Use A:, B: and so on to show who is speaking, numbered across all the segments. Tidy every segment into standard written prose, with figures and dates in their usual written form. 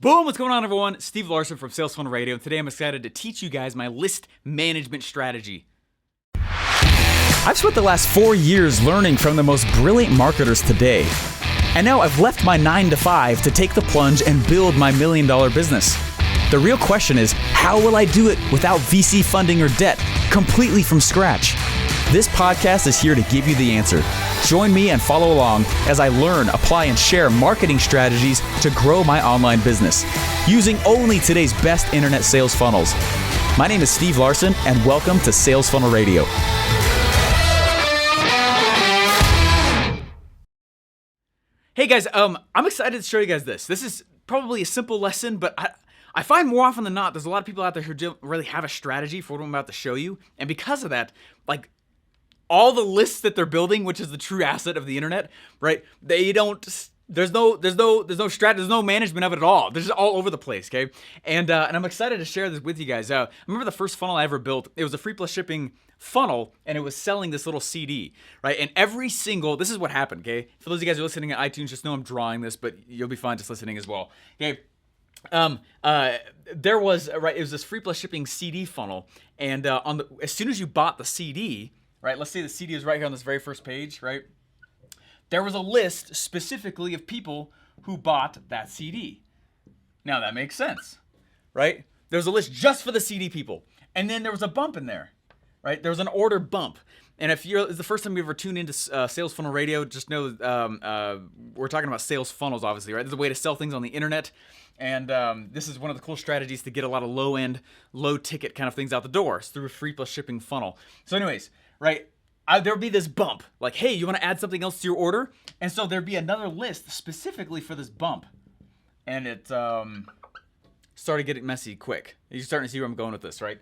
A: Boom! What's going on, everyone? Steve Larson from Sales Funnel Radio, and today I'm excited to teach you guys my list management strategy.
B: I've spent the last 4 years learning from the most brilliant marketers today. And now I've left my 9 to 5 to take the plunge and build my $1 million business. The real question is, how will I do it without VC funding or debt, completely from scratch? This podcast is here to give you the answer. Join me and follow along as I learn, apply, and share marketing strategies to grow my online business, using only today's best internet sales funnels. My name is Steve Larson, and welcome to Sales Funnel Radio.
A: Hey guys, I'm excited to show you guys this. This is probably a simple lesson, but I find more often than not, there's a lot of people out there who don't really have a strategy for what I'm about to show you, and because of that, like, all the lists that they're building, which is the true asset of the internet, right? They don't. There's no strategy. There's no management of it at all. They're just all over the place. Okay, and I'm excited to share this with you guys. I remember the first funnel I ever built. It was a free plus shipping funnel, and it was selling this little CD, right? And every single. This is what happened. Okay, for those of you guys who are listening at iTunes, just know I'm drawing this, but you'll be fine just listening as well. Okay. There was right. It was this free plus shipping CD funnel, and as soon as you bought the CD. Right, let's say the CD is right here on this very first page, right? There was a list specifically of people who bought that CD. Now that makes sense, right? There was a list just for the CD people. And then there was a bump in there, right? There was an order bump. And if it's the first time you ever tuned into Sales Funnel Radio, just know we're talking about sales funnels, obviously, right? There's a way to sell things on the internet. And this is one of the cool strategies to get a lot of low-end, low-ticket kind of things out the door through a free plus shipping funnel. So anyways, right, there'll be this bump, like, hey, you want to add something else to your order? And so there'd be another list specifically for this bump. And it started getting messy quick. You're starting to see where I'm going with this, right?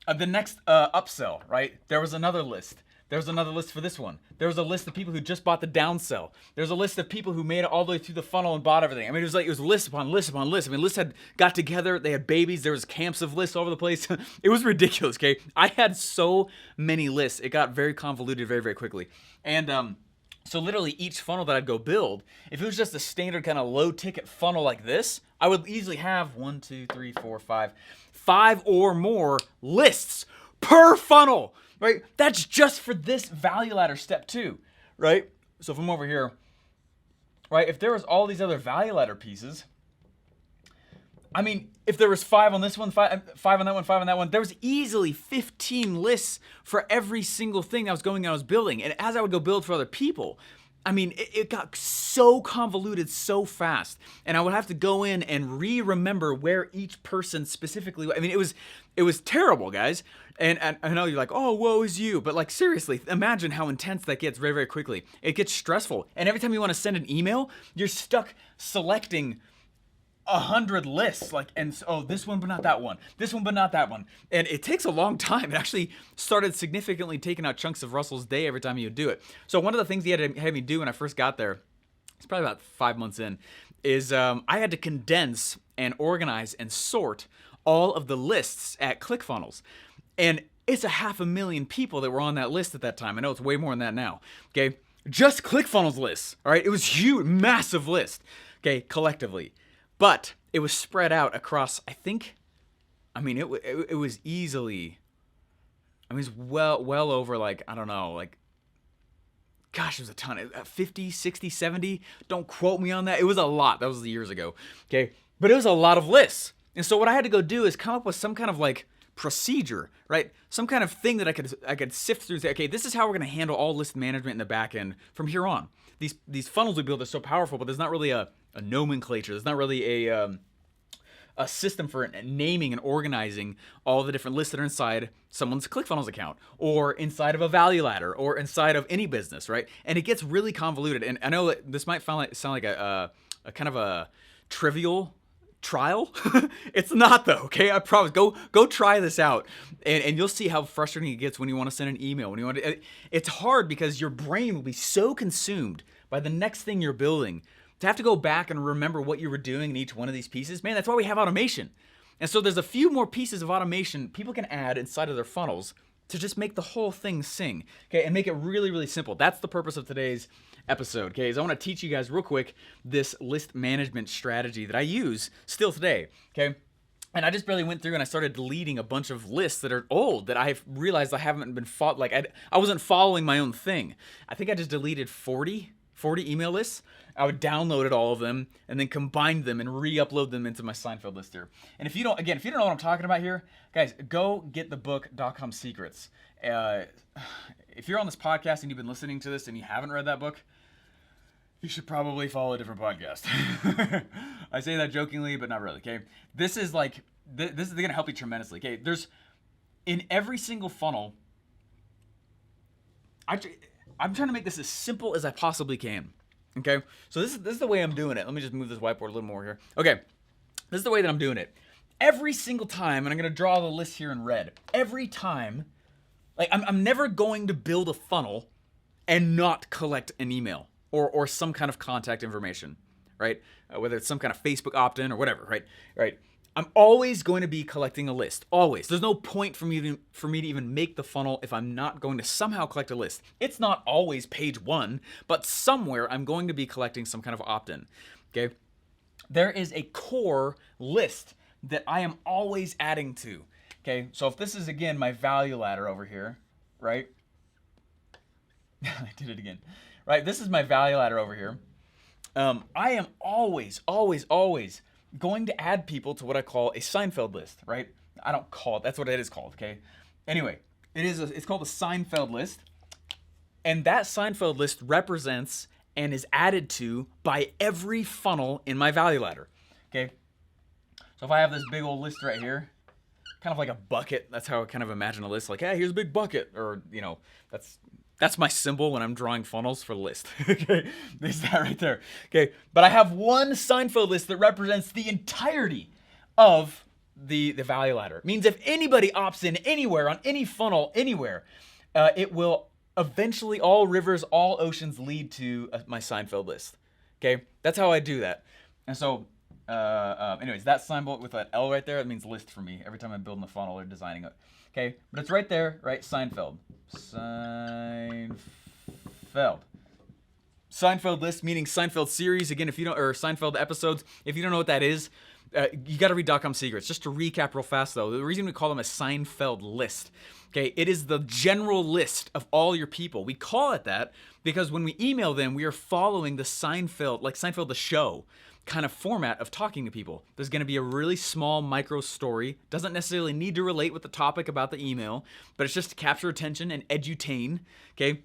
A: The next upsell, right, there was another list. There was another list for this one. There was a list of people who just bought the downsell. There's a list of people who made it all the way through the funnel and bought everything. I mean, it was list upon list upon list. I mean, lists had got together. They had babies. There was camps of lists all over the place. It was ridiculous, okay? I had so many lists. It got very convoluted very, very quickly. And so literally each funnel that I'd go build, if it was just a standard kind of low ticket funnel like this, I would easily have 5 or more lists per funnel. Right? That's just for this value ladder step 2, right? So if I'm over here, right, if there was all these other value ladder pieces, I mean, if there was 5 on this one, 5 on that one, 5 on that one, there was easily 15 lists for every single thing that was going on I was building. And as I would go build for other people, I mean, it got so convoluted so fast, and I would have to go in and remember where each person specifically. I mean, it was terrible, guys. And I know you're like, oh, woe is you, but like seriously, imagine how intense that gets very, very quickly. It gets stressful, and every time you want to send an email, you're stuck selecting 100 lists, like, and this one but not that one, this one but not that one, and it takes a long time. It actually started significantly taking out chunks of Russell's day every time you would do it. So one of the things he had to have me do when I first got there, it's probably about 5 months in, is I had to condense and organize and sort all of the lists at ClickFunnels, and it's 500,000 people that were on that list at that time. I know it's way more than that now. Okay, just ClickFunnels lists. All right, it was huge, massive list. Okay, collectively. But it was spread out across, I think, I mean, it was easily, I mean, it's well over, like, I don't know, like, gosh, it was a ton, 50, 60, 70, don't quote me on that. It was a lot. That was years ago, okay? But it was a lot of lists. And so what I had to go do is come up with some kind of, like, procedure, right? Some kind of thing that I could sift through and say, okay, this is how we're going to handle all list management in the back end from here on. These funnels we build are so powerful, but there's not really a nomenclature. There's not really a system for naming and organizing all the different lists that are inside someone's ClickFunnels account or inside of a value ladder or inside of any business, right? And it gets really convoluted. And I know that this might sound like a kind of a trivial trial. It's not though, okay? I promise. Go try this out, and you'll see how frustrating it gets when you want to send an email. When you want to, it's hard because your brain will be so consumed by the next thing you're building to have to go back and remember what you were doing in each one of these pieces. Man, that's why we have automation. And so there's a few more pieces of automation people can add inside of their funnels
B: to just make the whole thing sing, okay, and make it really, really simple. That's the purpose of today's episode, okay, is I want to teach you guys real quick this list management strategy that I use still today, okay? And I just barely went through and I started deleting a bunch of lists that are old that I've realized I haven't been I wasn't following my own thing. I think I just deleted 40 email lists. I would download all of them and then combine them and re-upload them into my Seinfeld list here. And if you don't know what I'm talking about here, guys, go get the book .com Secrets. If you're on this podcast and you've been listening to this and you haven't read that book, you should probably follow a different podcast. I say that jokingly, but not really, okay? This is going to help you tremendously, okay? There's, in every single funnel, I'm trying to make this as simple as I possibly can, okay? So this is the way I'm doing it. Let me just move this whiteboard a little more here. Okay, this is the way that I'm doing it. Every single time, and I'm going to draw the list here in red, every time, like I'm never going to build a funnel and not collect an email or some kind of contact information, right? Whether it's some kind of Facebook opt-in or whatever, right? I'm always going to be collecting a list, always. There's no point for me to even make the funnel if I'm not going to somehow collect a list. It's not always page 1, but somewhere I'm going to be collecting some kind of opt-in, okay? There is a core list that I am always adding to, okay? So if this is, again, my value ladder over here, right? I did it again. Right, this is my value ladder over here. I am always going to add people to what I call a Seinfeld list, right? I don't call it, that's what it is called, okay? Anyway, it's called a Seinfeld list, and that Seinfeld list represents and is added to by every funnel in my value ladder, okay? So if I have this big old list right here, kind of like a bucket, that's how I kind of imagine a list, like, hey, here's a big bucket, or, that's my symbol when I'm drawing funnels for the list. Okay, there's that right there. Okay, but I have one Seinfeld list that represents the entirety of the value ladder. It means if anybody opts in anywhere on any funnel anywhere, it will eventually, all rivers, all oceans lead to my Seinfeld list. Okay, that's how I do that. And so, anyways, that symbol with that L right there, it means list for me. Every time I'm building the funnel or designing it. Okay, but it's right there, right? Seinfeld list, meaning Seinfeld series. Again, if you don't, or Seinfeld episodes, if you don't know what that is, you got to read .com Secrets. Just to recap real fast, though, the reason we call them a Seinfeld list, okay, it is the general list of all your people. We call it that because when we email them, we are following the Seinfeld, like Seinfeld the show, kind of format of talking to people. There's going to be a really small micro story. Doesn't necessarily need to relate with the topic about the email, but it's just to capture attention and edutain, okay?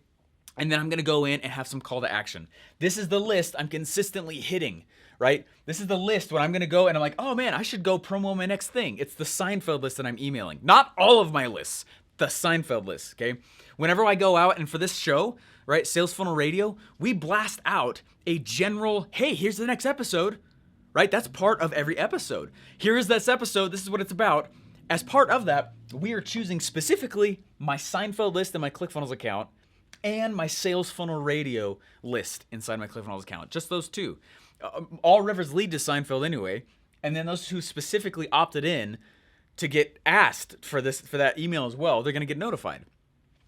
B: And then I'm going to go in and have some call to action. This is the list I'm consistently hitting, right? This is the list when I'm going to go and I'm like, oh man, I should go promo my next thing. It's the Seinfeld list that I'm emailing. Not all of my lists, the Seinfeld list, okay? Whenever I go out and for this show, right, Sales Funnel Radio, we blast out a general, hey, here's the next episode, right? That's part of every episode. Here is this episode. This is what it's about. As part of that, we are choosing specifically my Seinfeld list in my ClickFunnels account and my Sales Funnel Radio list inside my ClickFunnels account. Just those two. All rivers lead to Seinfeld anyway. And then those who specifically opted in to get asked for that email as well, they're going to get notified.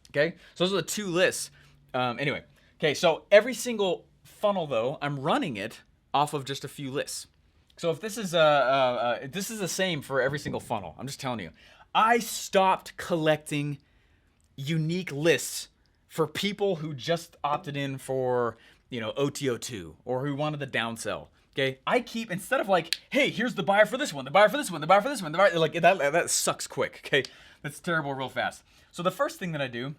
B: Okay? So those are the two lists. Anyway, okay, so every single funnel, though, I'm running it off of just a few lists. So if this is the same for every single funnel, I'm just telling you. I stopped collecting unique lists for people who just opted in for, OTO2 or who wanted the downsell. Okay, I keep, instead of like, hey, here's the buyer for this one, the buyer for this one, the buyer for this one, like that sucks quick. Okay, that's terrible real fast. So the first thing that I do,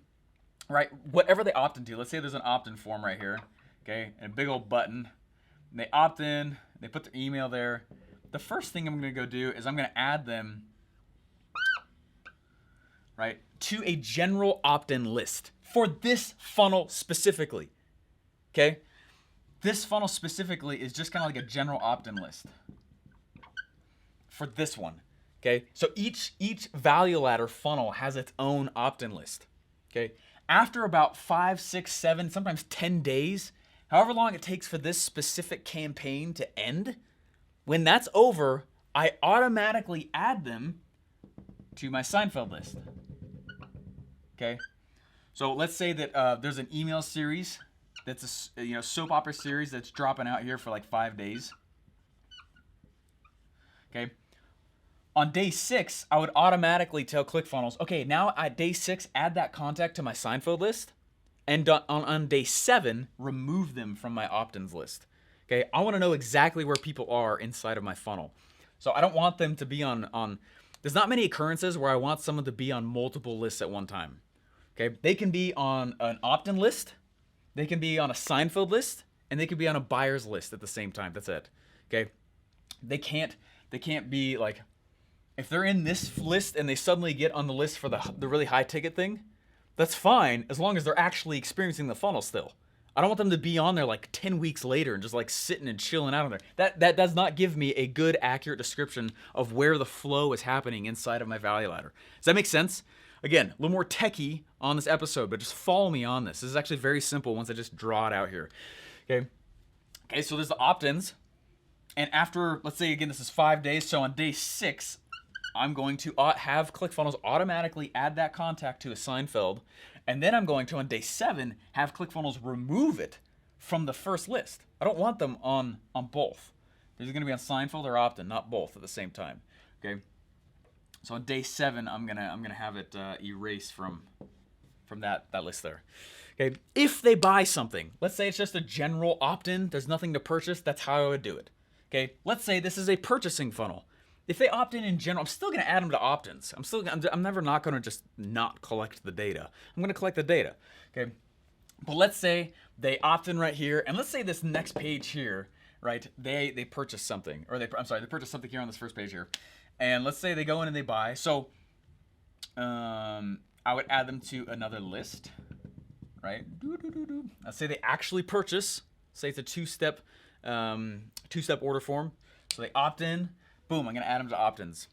B: right, whatever they opt into, let's say there's an opt-in form right here, okay, and a big old button, and they opt in, they put their email there. The first thing I'm going to go do is I'm going to add them, right, to a general opt-in list for this funnel specifically, okay? This funnel specifically is just kind of like a general opt-in list for this one, okay? So each value ladder funnel has its own opt-in list, okay? After about 5, 6, 7, sometimes 10 days, however long it takes for this specific campaign to end, when that's over, I automatically add them to my Seinfeld list.
A: Okay, so let's say that there's an email series that's a soap opera series that's dropping out here for like 5 days. Okay, on day 6, I would automatically tell ClickFunnels, okay, now at day 6, add that contact to my Seinfeld list, and on day 7, remove them from my opt-ins list. Okay, I want to know exactly where people are inside of my funnel. So I don't want them to be on there's not many occurrences where I want someone to be on multiple lists at one time. Okay, they can be on an opt-in list, they can be on a Seinfeld list, and they can be on a buyer's list at the same time. That's it. Okay, they can't be like, if they're in this list and they suddenly get on the list for the really high ticket thing, that's fine as long as they're actually experiencing the funnel still. I don't want them to be on there like 10 weeks later and just like sitting and chilling out on there. That does not give me a good, accurate description of where the flow is happening inside of my value ladder. Does that make sense? Again, a little more techie on this episode, but just follow me on this. This is actually very simple once I just draw it out here. Okay, so there's the opt-ins. And after, let's say again, this is 5 days. So on day 6, I'm going to have ClickFunnels automatically add that contact to a Seinfeld. And then I'm going to, on day 7, have ClickFunnels remove it from the first list. I don't want them on both. They're going to be on Seinfeld or opt-in, not both at the same time. Okay. So on day 7, I'm gonna have it erased from that list there. Okay. If they buy something, let's say it's just a general opt-in, there's nothing to purchase. That's how I would do it. Okay. Let's say this is a purchasing funnel. If they opt in general, I'm still going to add them to opt-ins. I'm never not going to just not collect the data. I'm going to collect the data, okay? But let's say they opt in right here, and let's say this next page here, right? They purchase something, or they purchase something here on this first page here, and let's say they go in and they buy. So, I would add them to another list, right? Let's say they actually purchase. Say it's a two-step order form. So they opt in. Boom, I'm going to add them to opt-ins.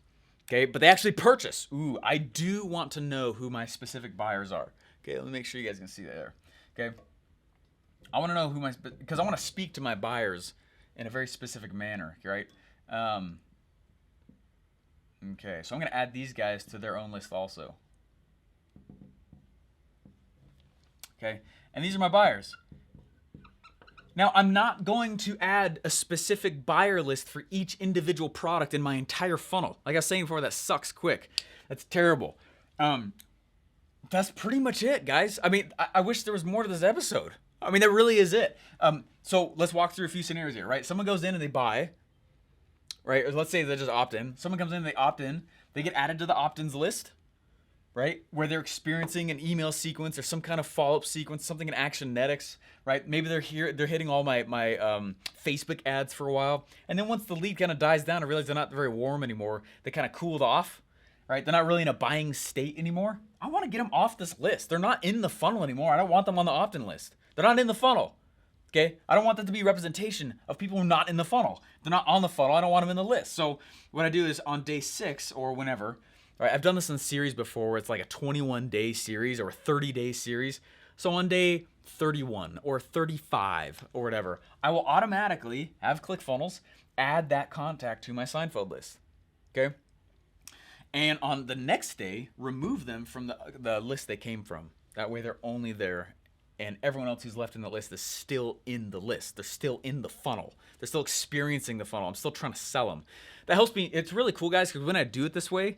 A: Okay, but they actually purchase. Ooh, I do want to know who my specific buyers are. Okay, let me make sure you guys can see that there. Okay, I want to know because I want to speak to my buyers in a very specific manner, right? Okay, so I'm going to add these guys to their own list also. Okay, and these are my buyers. Now, I'm not going to add a specific buyer list for each individual product in my entire funnel. Like I was saying before, that sucks quick. That's terrible. That's pretty much it, guys. I mean, I wish there was more to this episode. I mean, that really is it. So let's walk through a few scenarios here, right? Someone goes in and they buy, right? Or let's say they just opt in. Someone comes in and they opt in. They get added to the opt-ins list, right? Where they're experiencing an email sequence or some kind of follow-up sequence, something in Actionetics, right? Maybe they're hitting all my Facebook ads for a while. And then once the lead kind of dies down, I realize they're not very warm anymore. They kind of cooled off, right? They're not really in a buying state anymore. I want to get them off this list. They're not in the funnel anymore. I don't want them on the opt-in list. They're not in the funnel, okay? I don't want that to be representation of people who are not in the funnel. They're not on the funnel. I don't want them in the list. So what I do is on day 6 or whenever, right? I've done this in series before where it's like a 21-day series or a 30-day series. So on day 31 or 35 or whatever, I will automatically have ClickFunnels add that contact to my Seinfeld list, okay? And on the next day, remove them from the list they came from. That way they're only there, and everyone else who's left in the list is still in the list. They're still in the funnel. They're still experiencing the funnel. I'm still trying to sell them. That helps me. It's really cool, guys, because when I do it this way,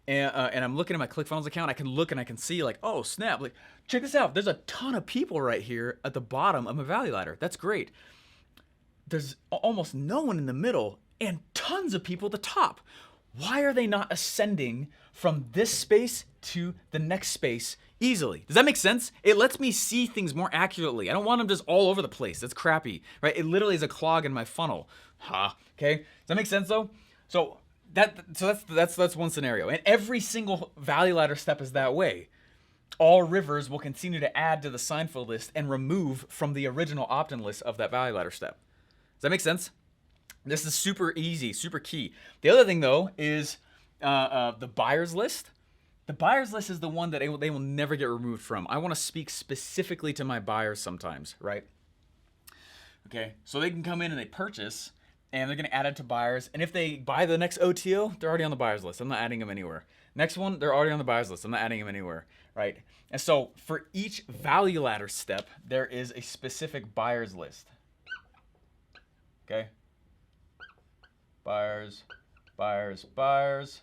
A: and I'm looking at my ClickFunnels account, I can look and I can see like, oh, snap. Like, check this out. There's a ton of people right here at the bottom of my value ladder. That's great. There's almost no one in the middle and tons of people at the top. Why are they not ascending from this space to the next space easily? Does that make sense? It lets me see things more accurately. I don't want them just all over the place. That's crappy, right? It literally is a clog in my funnel. Okay? Does that make sense though? So that's one scenario. And every single value ladder step is that way. All rivers will continue to add to the Seinfeld list and remove from the original opt-in list of that value ladder step. Does that make sense? This is super easy, super key. The other thing though is the buyers list. The buyers list is the one that they will never get removed from. I want to speak specifically to my buyers sometimes, right? Okay, so they can come in and they purchase, and they're going to add it to buyers. And if they buy the next OTO, they're already on the buyers list. I'm not adding them anywhere. Next one, they're already on the buyers list. I'm not adding them anywhere, right? And so for each value ladder step, there is a specific buyers list. Okay? Buyers, buyers, buyers.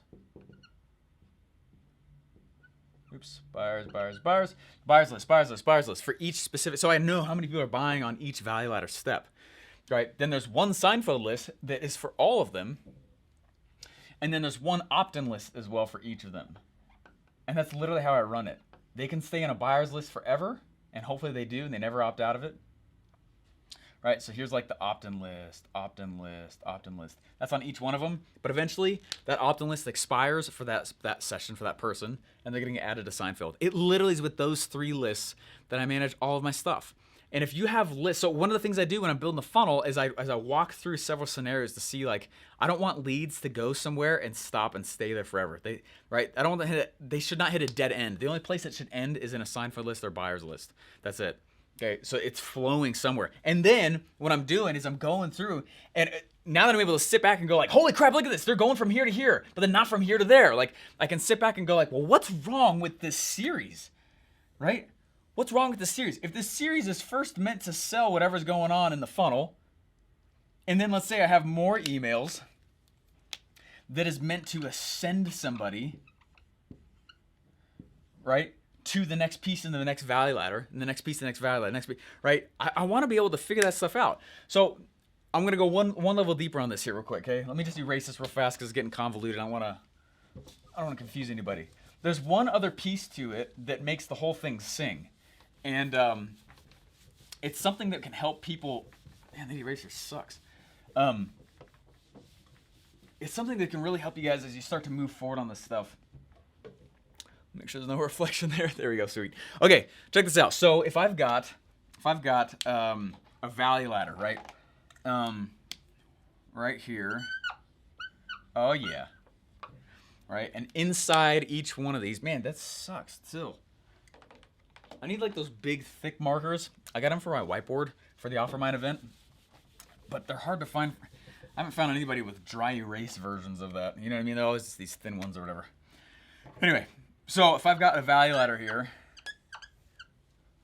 A: Oops, buyers, buyers, buyers. Buyers list, buyers list, buyers list for each specific. So I know how many people are buying on each value ladder step, right? Then there's one Seinfeld list that is for all of them. And then there's one opt-in list as well for each of them. And that's literally how I run it. They can stay in a buyer's list forever, and hopefully they do, and they never opt out of it. Right, so here's like the opt-in list, opt-in list, opt-in list. That's on each one of them, but eventually that opt-in list expires for that session for that person, and they're getting added to Seinfeld. It literally is with those 3 lists that I manage all of my stuff. And if you have lists, so one of the things I do when I'm building the funnel is I walk through several scenarios to see, like, I don't want leads to go somewhere and stop and stay there forever. I don't want to hit it. They should not hit a dead end. The only place it should end is in a Seinfeld list or buyer's list. That's it. Okay, so it's flowing somewhere. And then what I'm doing is I'm going through, and now that I'm able to sit back and go like, holy crap, look at this. They're going from here to here, but then not from here to there. Like, I can sit back and go like, well, what's wrong with this series, right? What's wrong with this series? If this series is first meant to sell whatever's going on in the funnel, and then let's say I have more emails that is meant to ascend somebody, right? To the next piece into the next value ladder, and the next piece, the next value ladder, next piece, right? I want to be able to figure that stuff out. So I'm gonna go one level deeper on this here real quick, okay? Let me just erase this real fast because it's getting convoluted. I don't want to confuse anybody. There's one other piece to it that makes the whole thing sing, and it's something that can help people. Man, the eraser sucks. It's something that can really help you guys as you start to move forward on this stuff. Make sure there's no reflection there. There we go, sweet. Okay, check this out. So if I've got a value ladder, right? Right here. Oh yeah. Right, and inside each one of these, man, that sucks still. I need like those big thick markers. I got them for my whiteboard for the OfferMind event, but they're hard to find. I haven't found anybody with dry erase versions of that. You know what I mean? They're always just these thin ones or whatever. Anyway. So if I've got a value ladder here,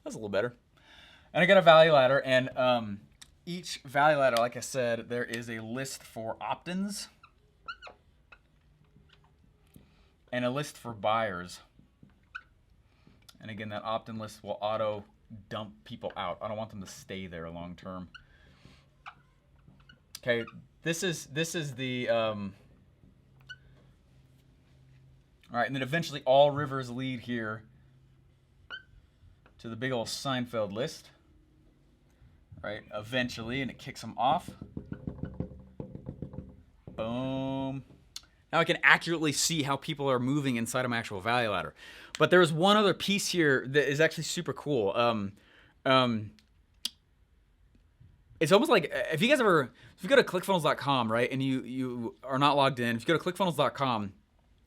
A: that's a little better. And I got a value ladder, and each value ladder, like I said, there is a list for opt-ins and a list for buyers. And again, that opt-in list will auto dump people out. I don't want them to stay there long term. Okay, this is the all right, and then eventually all rivers lead here to the big old Seinfeld list, right? Eventually, and it kicks them off. Boom. Now I can accurately see how people are moving inside of my actual value ladder. But there's one other piece here that is actually super cool. It's almost like if you go to ClickFunnels.com, right, and you are not logged in, if you go to ClickFunnels.com,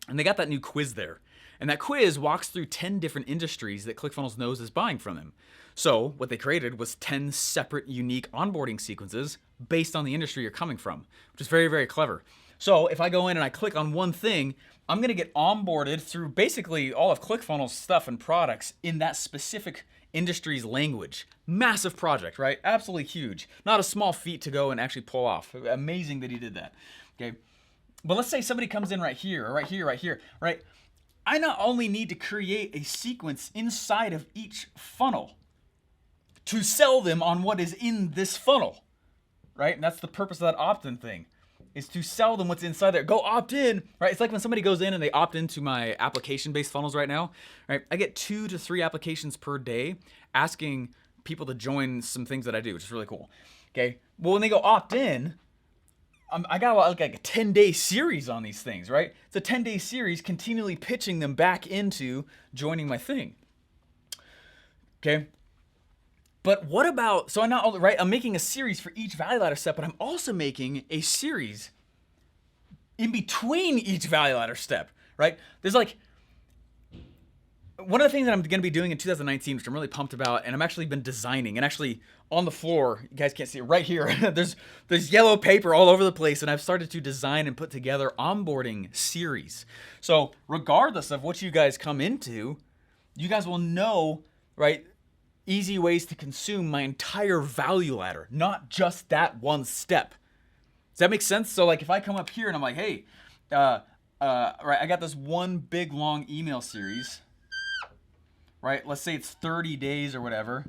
A: and they got that new quiz there. And that quiz walks through 10 different industries that ClickFunnels knows is buying from them. So what they created was 10 separate unique onboarding sequences based on the industry you're coming from, which is very, very clever. So if I go in and I click on one thing, I'm going to get onboarded through basically all of ClickFunnels stuff and products in that specific industry's language. Massive project, right? Absolutely huge. Not a small feat to go and actually pull off. Amazing that he did that. Okay. But let's say somebody comes in right here, or right here, right here, right? I not only need to create a sequence inside of each funnel to sell them on what is in this funnel, right? And that's the purpose of that opt-in thing, is to sell them what's inside there. Go opt in, right? It's like when somebody goes in and they opt into my application-based funnels right now, right? I get 2 to 3 applications per day asking people to join some things that I do, which is really cool, okay? Well, when they go opt in, I got like a 10-day series on these things, right? It's a 10-day series continually pitching them back into joining my thing. Okay? But what about, so I'm making a series for each value ladder step, but I'm also making a series in between each value ladder step, right? There's like,
B: one of the things that I'm going to be doing in 2019, which I'm really pumped about, and I'm actually been designing, and actually on the floor, you guys can't see it right here, there's yellow paper all over the place, and I've started to design and put together onboarding series. So regardless of what you guys come into, you guys will know, right, easy ways to consume my entire value ladder, not just that one step. Does that make sense? So like if I come up here and I'm like, hey, right, I got this one big long email series, right? Let's say it's 30 days or whatever.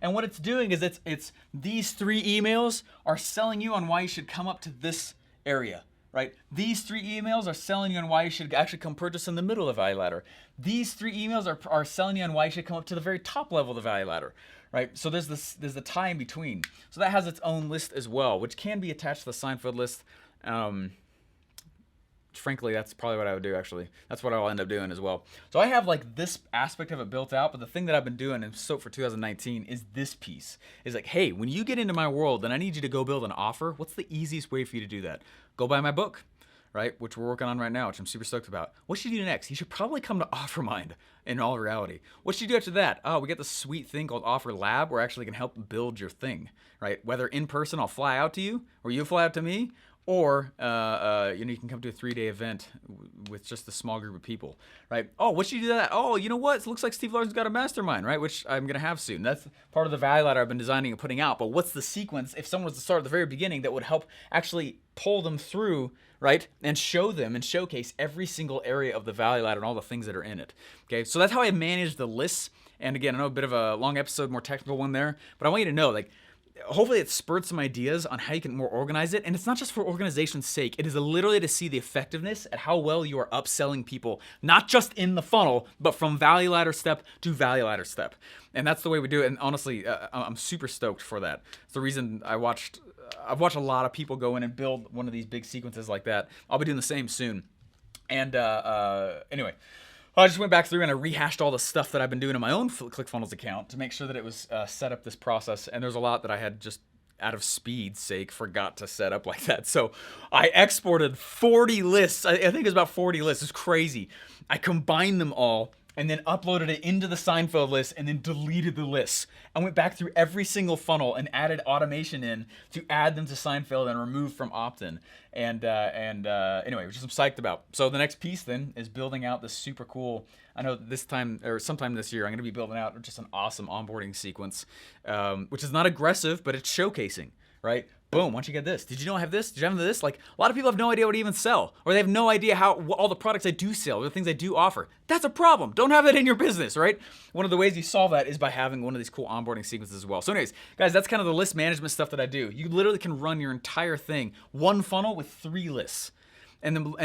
B: And what it's doing is it's these 3 emails are selling you on why you should come up to this area, right? These 3 emails are selling you on why you should actually come purchase in the middle of the value ladder. These 3 emails are selling you on why you should come up to the very top level of the value ladder, right? So there's the tie in between. So that has its own list as well, which can be attached to the Seinfeld list. Frankly, that's probably what I would do, actually. That's what I'll end up doing as well. So I have like this aspect of it built out, but the thing that I've been doing and so for 2019 is this piece. Is like, hey, when you get into my world and I need you to go build an offer, what's the easiest way for you to do that? Go buy my book, right? Which we're working on right now, which I'm super stoked about. What should you do next? You should probably come to OfferMind in all reality. What should you do after that? Oh, we got this sweet thing called Offer Lab where I actually can help build your thing, right? Whether in person, I'll fly out to you, or you fly out to me, or you can come to a 3-day event with just a small group of people, right? Oh, what should you do that? Oh, you know what? It looks like Steve Larsen's got a mastermind, right? Which I'm gonna have soon. That's part of the value ladder I've been designing and putting out. But what's the sequence if someone was to start at the very beginning that would help actually pull them through, right? And show them and showcase every single area of the value ladder and all the things that are in it. Okay, so that's how I manage the lists. And again, I know a bit of a long episode, more technical one there, but I want you to know, like, hopefully it spurred some ideas on how you can more organize it. And it's not just for organization's sake. It is literally to see the effectiveness at how well you are upselling people, not just in the funnel, but from value ladder step to value ladder step. And that's the way we do it. And honestly, I'm super stoked for that. It's the reason I've watched a lot of people go in and build one of these big sequences like that. I'll be doing the same soon. And anyway, I just went back through and I rehashed all the stuff that I've been doing in my own ClickFunnels account to make sure that it was set up this process. And there's a lot that I had just out of speed's sake forgot to set up like that. So I exported 40 lists. I think it was about 40 lists. It's crazy. I combined them all and then uploaded it into the Seinfeld list and then deleted the lists. I went back through every single funnel and added automation in to add them to Seinfeld and remove from opt-in. And anyway, which I'm psyched about. So the next piece then is building out this super cool, I know this time or sometime this year, I'm gonna be building out just an awesome onboarding sequence, which is not aggressive, but it's showcasing, right? Boom, once you get this. Did you know I have this? Did you have this? Like, a lot of people have no idea what to even sell, or they have no idea all the products I do sell, or the things I do offer. That's a problem. Don't have that in your business, right? One of the ways you solve that is by having one of these cool onboarding sequences as well. So anyways, guys, that's kind of the list management stuff that I do. You literally can run your entire thing, one funnel with 3 lists. And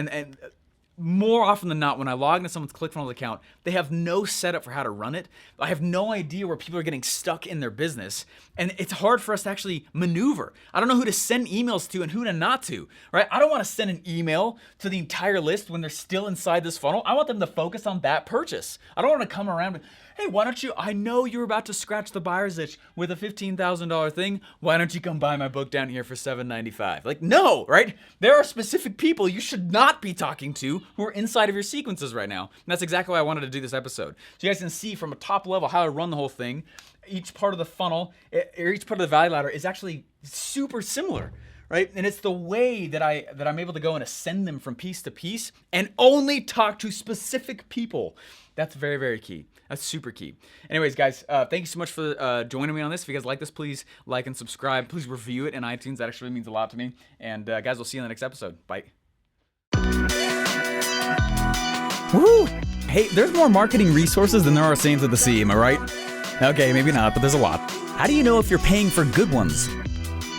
B: more often than not, when I log into someone's ClickFunnels account, they have no setup for how to run it. I have no idea where people are getting stuck in their business. And it's hard for us to actually maneuver. I don't know who to send emails to and who to not to, right? I don't want to send an email to the entire list when they're still inside this funnel. I want them to focus on that purchase. I don't want to come around and, hey, why don't you, I know you're about to scratch the buyer's itch with a $15,000 thing. Why don't you come buy my book down here for $7.95? Like, no, right? There are specific people you should not be talking to who are inside of your sequences right now. And that's exactly why I wanted to do this episode. So you guys can see from a top level how I run the whole thing. Each part of the funnel, or each part of the value ladder is actually super similar, right? And it's the way that I'm able to go and ascend them from piece to piece and only talk to specific people. That's very, very key. That's super key. Anyways, guys, thank you so much for joining me on this. If you guys like this, please like and subscribe. Please review it in iTunes. That actually means a lot to me. And guys, we'll see you in the next episode. Bye. Woo! Hey, there's more marketing resources than there are Saints at the Sea, am I right? Okay, maybe not, but there's a lot. How do you know if you're paying for good ones?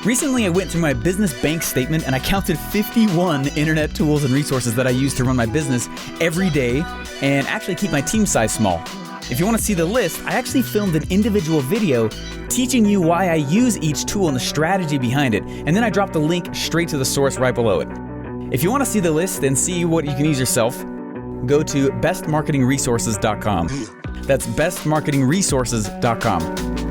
B: Recently, I went through my business bank statement and I counted 51 internet tools and resources that I use to run my business every day and actually keep my team size small. If you want to see the list, I actually filmed an individual video teaching you why I use each tool and the strategy behind it, and then I dropped a link straight to the source right below it. If you want to see the list and see what you can use yourself, go to bestmarketingresources.com. That's bestmarketingresources.com.